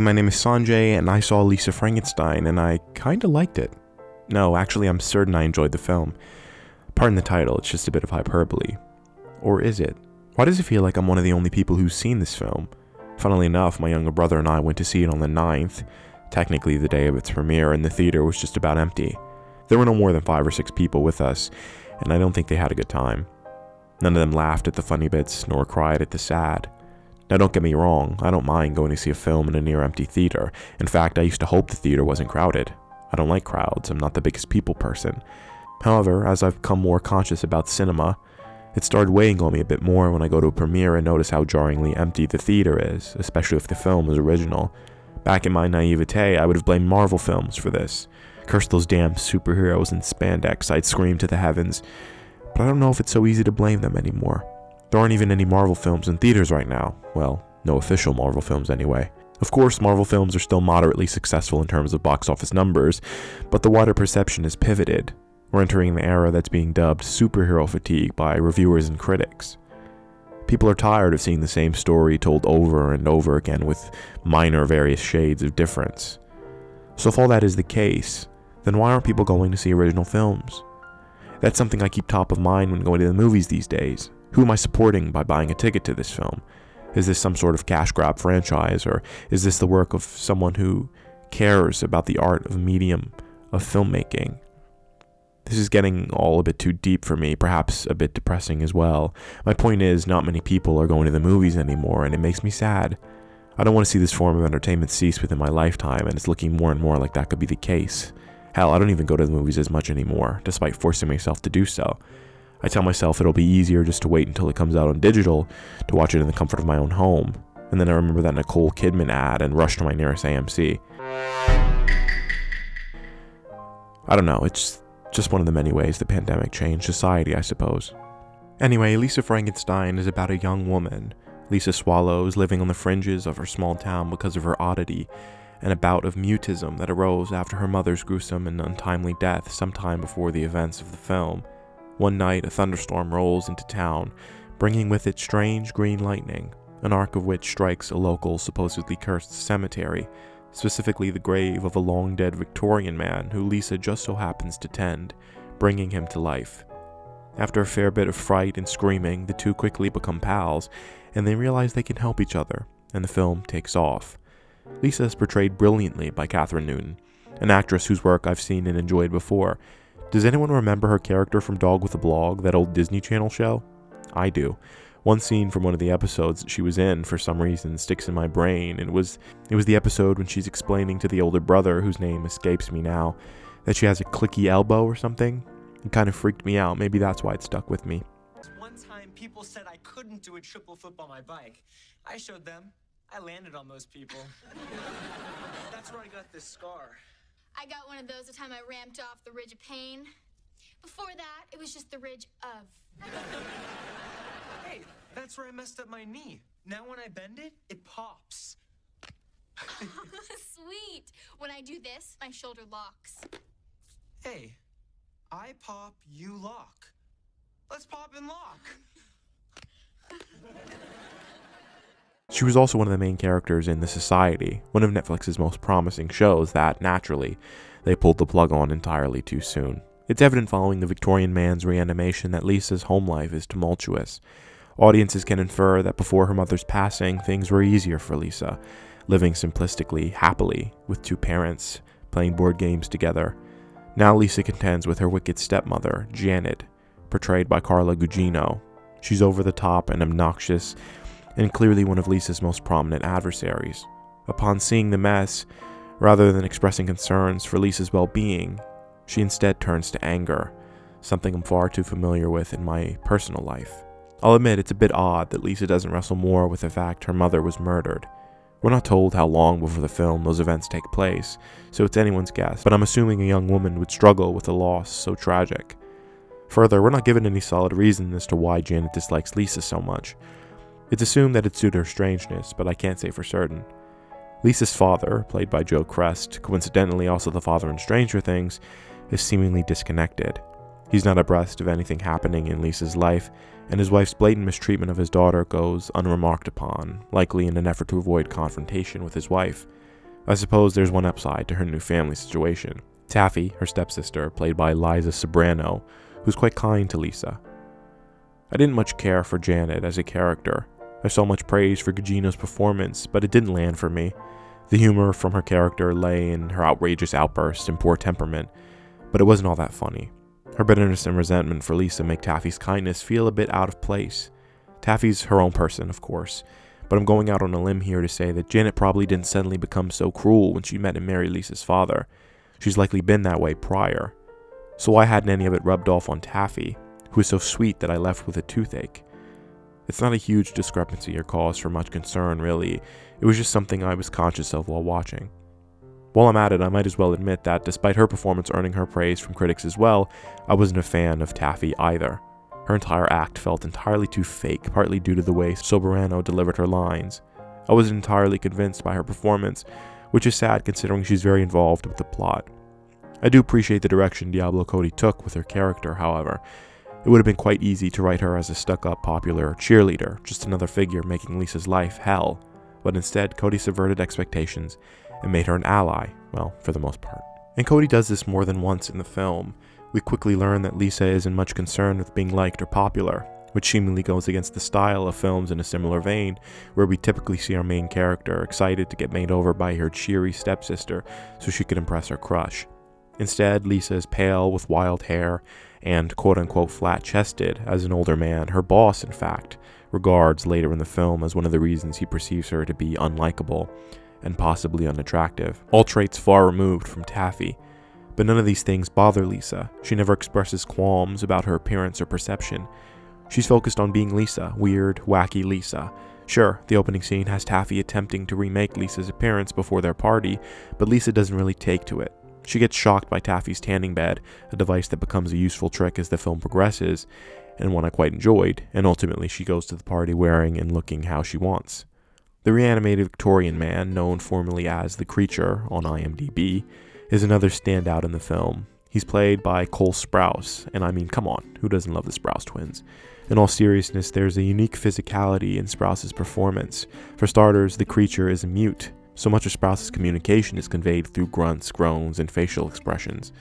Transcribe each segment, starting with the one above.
my name is Sanjay, and I saw Lisa Frankenstein, and I kinda liked it. No, actually, I'm certain I enjoyed the film. Pardon the title, it's just a bit of hyperbole. Or is it? Why does it feel like I'm one of the only people who's seen this film? Funnily enough, my younger brother and I went to see it on the 9th, technically the day of its premiere, and the theater was just about empty. There were no more than 5 or 6 people with us, and I don't think they had a good time. None of them laughed at the funny bits, nor cried at the sad. Now don't get me wrong, I don't mind going to see a film in a near-empty theater. In fact, I used to hope the theater wasn't crowded. I don't like crowds, I'm not the biggest people person. However, as I've become more conscious about cinema, it started weighing on me a bit more when I go to a premiere and notice how jarringly empty the theater is, especially if the film is original. Back in my naivete, I would have blamed Marvel films for this. Curse those damn superheroes in spandex, I'd scream to the heavens. But I don't know if it's so easy to blame them anymore. There aren't even any Marvel films in theaters right now. Well, no official Marvel films anyway. Of course, Marvel films are still moderately successful in terms of box office numbers, but the wider perception has pivoted. We're entering the era that's being dubbed superhero fatigue by reviewers and critics. People are tired of seeing the same story told over and over again with minor various shades of difference. So if all that is the case, then why aren't people going to see original films? That's something I keep top of mind when going to the movies these days. Who am I supporting by buying a ticket to this film? Is this some sort of cash grab franchise, or is this the work of someone who cares about the art of medium of filmmaking? This is getting all a bit too deep for me, perhaps a bit depressing as well. My point is, not many people are going to the movies anymore, and it makes me sad. I don't want to see this form of entertainment cease within my lifetime, and it's looking more and more like that could be the case. Hell, I don't even go to the movies as much anymore, despite forcing myself to do so. I tell myself it'll be easier just to wait until it comes out on digital to watch it in the comfort of my own home, and then I remember that Nicole Kidman ad and rush to my nearest AMC. I don't know, it's just one of the many ways the pandemic changed society, I suppose. Anyway, Lisa Frankenstein is about a young woman, Lisa Swallows, living on the fringes of her small town because of her oddity, and a bout of mutism that arose after her mother's gruesome and untimely death sometime before the events of the film. One night, a thunderstorm rolls into town, bringing with it strange green lightning, an arc of which strikes a local, supposedly cursed cemetery, specifically the grave of a long-dead Victorian man who Lisa just so happens to tend, bringing him to life. After a fair bit of fright and screaming, the two quickly become pals, and they realize they can help each other, and the film takes off. Lisa is portrayed brilliantly by Catherine Newton, an actress whose work I've seen and enjoyed before. Does anyone remember her character from Dog with a Blog, that old Disney Channel show? I do. One scene from one of the episodes that she was in, for some reason, sticks in my brain. It was the episode when she's explaining to the older brother, whose name escapes me now, that she has a clicky elbow or something. It kind of freaked me out. Maybe that's why it stuck with me. One time, people said I couldn't do a triple flip on my bike. I showed them. I landed on those people. That's where I got this scar. I got one of those the time I ramped off the ridge of pain. Before that, it was just the ridge of. Hey, that's where I messed up my knee. Now when I bend it, it pops. Sweet. When I do this, my shoulder locks. Hey, I pop, you lock. Let's pop and lock. She was also one of the main characters in The Society, one of Netflix's most promising shows that, naturally, they pulled the plug on entirely too soon. It's evident following the Victorian man's reanimation that Lisa's home life is tumultuous. Audiences can infer that before her mother's passing, things were easier for Lisa, living simplistically, happily, with 2 parents, playing board games together. Now Lisa contends with her wicked stepmother, Janet, portrayed by Carla Gugino. She's over the top and obnoxious, and clearly one of Lisa's most prominent adversaries. Upon seeing the mess, rather than expressing concerns for Lisa's well-being, she instead turns to anger, something I'm far too familiar with in my personal life. I'll admit it's a bit odd that Lisa doesn't wrestle more with the fact her mother was murdered. We're not told how long before the film those events take place, so it's anyone's guess, but I'm assuming a young woman would struggle with a loss so tragic. Further, we're not given any solid reason as to why Janet dislikes Lisa so much. It's assumed that it's due to her strangeness, but I can't say for certain. Lisa's father, played by Joe Crest, coincidentally also the father in Stranger Things, is seemingly disconnected. He's not abreast of anything happening in Lisa's life, and his wife's blatant mistreatment of his daughter goes unremarked upon, likely in an effort to avoid confrontation with his wife. I suppose there's one upside to her new family situation. Taffy, her stepsister, played by Liza Sobrano, who's quite kind to Lisa. I didn't much care for Janet as a character. I saw much praise for Gugino's performance, but it didn't land for me. The humor from her character lay in her outrageous outbursts and poor temperament, but it wasn't all that funny. Her bitterness and resentment for Lisa make Taffy's kindness feel a bit out of place. Taffy's her own person, of course, but I'm going out on a limb here to say that Janet probably didn't suddenly become so cruel when she met and married Lisa's father. She's likely been that way prior. So why hadn't any of it rubbed off on Taffy, who is so sweet that I left with a toothache? It's not a huge discrepancy or cause for much concern, really. It was just something I was conscious of while watching. While I'm at it, I might as well admit that despite her performance earning her praise from critics as well, I wasn't a fan of Taffy either. Her entire act felt entirely too fake, partly due to the way Soberano delivered her lines. I wasn't entirely convinced by her performance, which is sad considering she's very involved with the plot. I do appreciate the direction Diablo Cody took with her character, however. It would have been quite easy to write her as a stuck-up popular cheerleader, just another figure making Lisa's life hell, but instead Cody subverted expectations and made her an ally, well, for the most part. And Cody does this more than once in the film. We quickly learn that Lisa isn't much concerned with being liked or popular, which seemingly goes against the style of films in a similar vein, where we typically see our main character excited to get made over by her cheery stepsister so she could impress her crush. Instead, Lisa is pale with wild hair and quote-unquote flat-chested as an older man, her boss in fact, regards later in the film as one of the reasons he perceives her to be unlikable and possibly unattractive, all traits far removed from Taffy. But none of these things bother Lisa. She never expresses qualms about her appearance or perception. She's focused on being Lisa, weird, wacky Lisa. Sure, the opening scene has Taffy attempting to remake Lisa's appearance before their party, but Lisa doesn't really take to it. She gets shocked by Taffy's tanning bed, a device that becomes a useful trick as the film progresses, and one I quite enjoyed, and ultimately she goes to the party wearing and looking how she wants. The reanimated Victorian man, known formerly as The Creature on IMDb, is another standout in the film. He's played by Cole Sprouse, and I mean, come on, who doesn't love the Sprouse twins? In all seriousness, there's a unique physicality in Sprouse's performance. For starters, the creature is a mute. So much of Sprouse's communication is conveyed through grunts, groans, and facial expressions.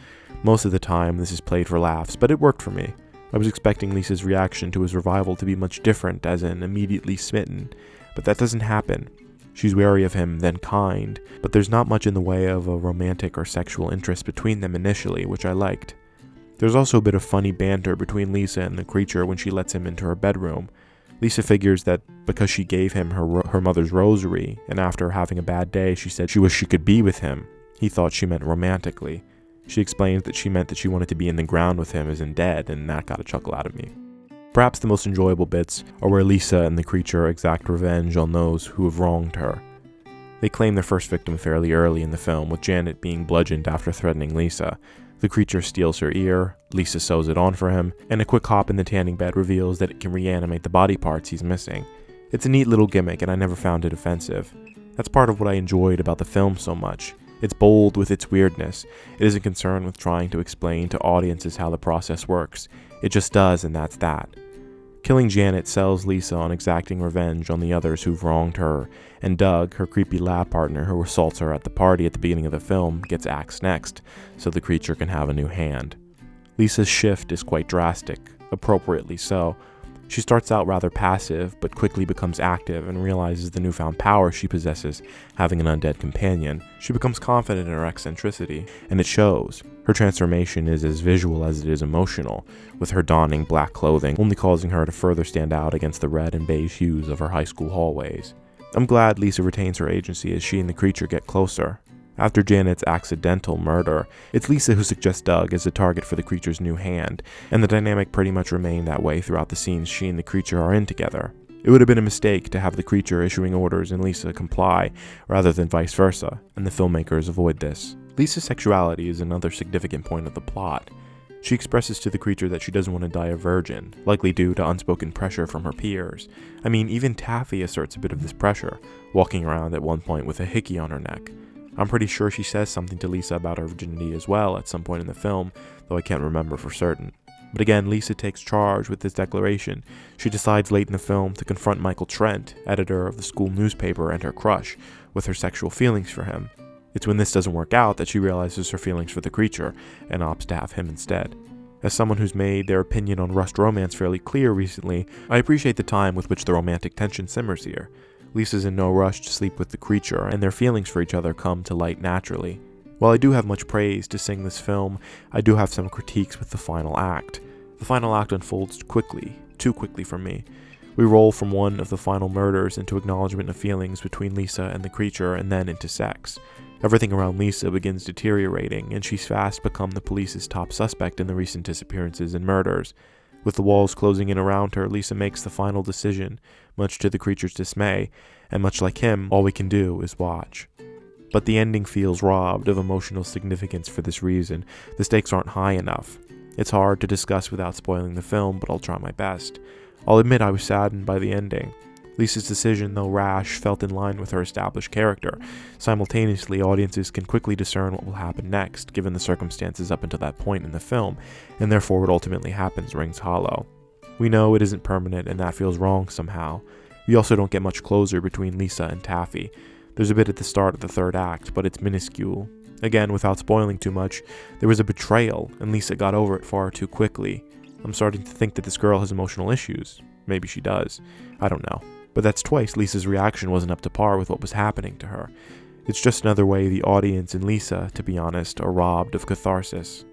Most of the time, this is played for laughs, but it worked for me. I was expecting Lisa's reaction to his revival to be much different, as in immediately smitten, but that doesn't happen. She's wary of him, then kind, but there's not much in the way of a romantic or sexual interest between them initially, which I liked. There's also a bit of funny banter between Lisa and the creature when she lets him into her bedroom. Lisa figures that because she gave him her mother's rosary, and after having a bad day she said she wished she could be with him, he thought she meant romantically. She explains that she meant that she wanted to be in the ground with him as in dead, and that got a chuckle out of me. Perhaps the most enjoyable bits are where Lisa and the creature exact revenge on those who have wronged her. They claim their first victim fairly early in the film, with Janet being bludgeoned after threatening Lisa. The creature steals her ear, Lisa sews it on for him, and a quick hop in the tanning bed reveals that it can reanimate the body parts he's missing. It's a neat little gimmick, and I never found it offensive. That's part of what I enjoyed about the film so much. It's bold with its weirdness. It isn't concerned with trying to explain to audiences how the process works. It just does, and that's that. Killing Janet sells Lisa on exacting revenge on the others who've wronged her, and Doug, her creepy lab partner who assaults her at the party at the beginning of the film, gets axed next, so the creature can have a new hand. Lisa's shift is quite drastic, appropriately so. She starts out rather passive, but quickly becomes active and realizes the newfound power she possesses having an undead companion. She becomes confident in her eccentricity, and it shows. Her transformation is as visual as it is emotional, with her donning black clothing only causing her to further stand out against the red and beige hues of her high school hallways. I'm glad Lisa retains her agency as she and the creature get closer. After Janet's accidental murder, it's Lisa who suggests Doug as the target for the creature's new hand, and the dynamic pretty much remained that way throughout the scenes she and the creature are in together. It would have been a mistake to have the creature issuing orders and Lisa comply, rather than vice versa, and the filmmakers avoid this. Lisa's sexuality is another significant point of the plot. She expresses to the creature that she doesn't want to die a virgin, likely due to unspoken pressure from her peers. I mean, even Taffy asserts a bit of this pressure, walking around at one point with a hickey on her neck. I'm pretty sure she says something to Lisa about her virginity as well at some point in the film, though I can't remember for certain. But again, Lisa takes charge with this declaration. She decides late in the film to confront Michael Trent, editor of the school newspaper, and her crush, with her sexual feelings for him. It's when this doesn't work out that she realizes her feelings for the creature and opts to have him instead. As someone who's made their opinion on rushed romance fairly clear recently, I appreciate the time with which the romantic tension simmers here. Lisa's in no rush to sleep with the creature, and their feelings for each other come to light naturally. While I do have much praise to sing this film, I do have some critiques with the final act. The final act unfolds quickly, too quickly for me. We roll from one of the final murders into acknowledgement of feelings between Lisa and the creature, and then into sex. Everything around Lisa begins deteriorating, and she's fast become the police's top suspect in the recent disappearances and murders. With the walls closing in around her, Lisa makes the final decision, much to the creature's dismay, and much like him, all we can do is watch. But the ending feels robbed of emotional significance for this reason. The stakes aren't high enough. It's hard to discuss without spoiling the film, but I'll try my best. I'll admit I was saddened by the ending. Lisa's decision, though rash, felt in line with her established character. Simultaneously, audiences can quickly discern what will happen next, given the circumstances up until that point in the film, and therefore what ultimately happens rings hollow. We know it isn't permanent, and that feels wrong somehow. We also don't get much closure between Lisa and Taffy. There's a bit at the start of the third act, but it's minuscule. Again, without spoiling too much, there was a betrayal, and Lisa got over it far too quickly. I'm starting to think that this girl has emotional issues. Maybe she does. I don't know. But that's twice Lisa's reaction wasn't up to par with what was happening to her. It's just another way the audience and Lisa, to be honest, are robbed of catharsis.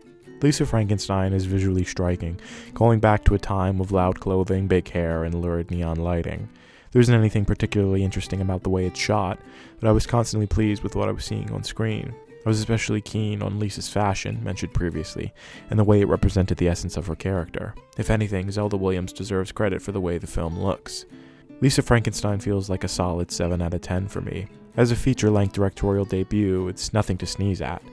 Lisa Frankenstein is visually striking, calling back to a time of loud clothing, big hair, and lurid neon lighting. There isn't anything particularly interesting about the way it's shot, but I was constantly pleased with what I was seeing on screen. I was especially keen on Lisa's fashion, mentioned previously, and the way it represented the essence of her character. If anything, Zelda Williams deserves credit for the way the film looks. Lisa Frankenstein feels like a solid 7 out of 10 for me. As a feature-length directorial debut, it's nothing to sneeze at.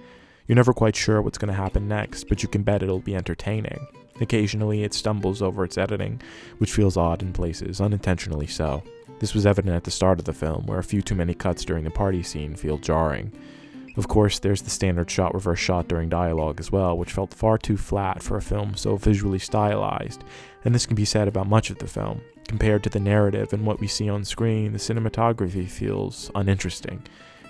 You're never quite sure what's going to happen next, but you can bet it'll be entertaining. Occasionally, it stumbles over its editing, which feels odd in places, unintentionally so. This was evident at the start of the film, where a few too many cuts during the party scene feel jarring. Of course, there's the standard shot-reverse shot during dialogue as well, which felt far too flat for a film so visually stylized, and this can be said about much of the film. Compared to the narrative and what we see on screen, the cinematography feels uninteresting.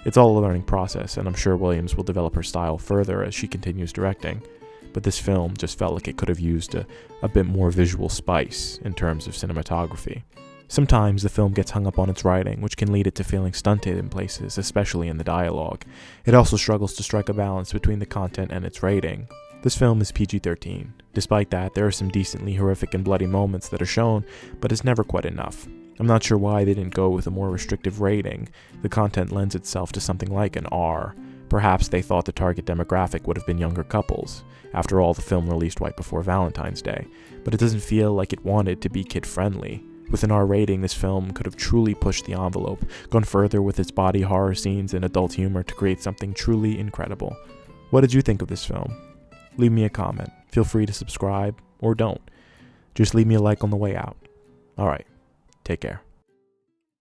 It's all a learning process, and I'm sure Williams will develop her style further as she continues directing. But this film just felt like it could have used a bit more visual spice in terms of cinematography. Sometimes the film gets hung up on its writing, which can lead it to feeling stunted in places, especially in the dialogue. It also struggles to strike a balance between the content and its rating. This film is PG-13. Despite that, there are some decently horrific and bloody moments that are shown, but it's never quite enough. I'm not sure why they didn't go with a more restrictive rating. The content lends itself to something like an R. Perhaps they thought the target demographic would have been younger couples. After all, the film released right before Valentine's Day, but it doesn't feel like it wanted to be kid-friendly. With an R rating, this film could have truly pushed the envelope, gone further with its body horror scenes and adult humor to create something truly incredible. What did you think of this film? Leave me a comment. Feel free to subscribe, or don't. Just leave me a like on the way out. Alright, take care.